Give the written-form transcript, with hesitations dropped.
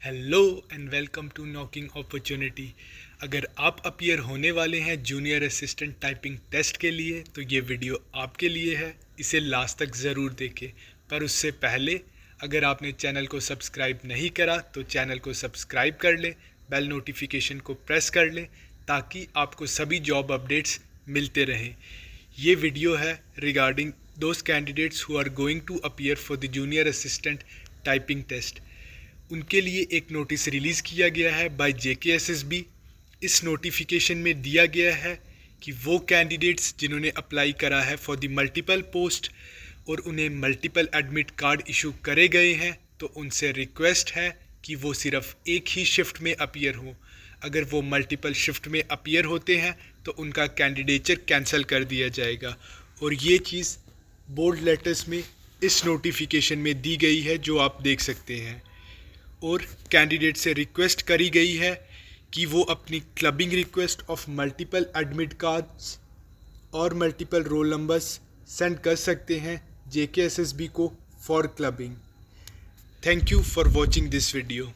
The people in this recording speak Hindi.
Hello and welcome to knocking opportunity. अगर आप अपीयर होने वाले हैं जूनियर असिस्टेंट टाइपिंग टेस्ट के लिए तो ये वीडियो आपके लिए है, इसे लास्ट तक ज़रूर देखें। पर उससे पहले अगर आपने चैनल को सब्सक्राइब नहीं करा तो चैनल को सब्सक्राइब कर लें, बेल नोटिफिकेशन को प्रेस कर लें ताकि आपको सभी जॉब अपडेट्स मिलते रहें। ये वीडियो है regarding those candidates who are going to appear for the junior assistant typing test. उनके लिए एक नोटिस रिलीज़ किया गया है बाय JKSSB। इस नोटिफिकेशन में दिया गया है कि वो कैंडिडेट्स जिन्होंने अप्लाई करा है फॉर द मल्टीपल पोस्ट और उन्हें मल्टीपल एडमिट कार्ड इशू करे गए हैं तो उनसे रिक्वेस्ट है कि वो सिर्फ एक ही शिफ्ट में अपीयर हों। अगर वो मल्टीपल शिफ्ट में अपीयर होते हैं तो उनका कैंडिडेचर कैंसिल कर दिया जाएगा। और ये चीज़ बोल्ड लेटर्स में इस नोटिफिकेशन में दी गई है जो आप देख सकते हैं। और कैंडिडेट से रिक्वेस्ट करी गई है कि वो अपनी clubbing request of multiple admit cards और मल्टीपल रोल नंबर्स सेंड कर सकते हैं JKSSB को for clubbing. Thank you for watching this video.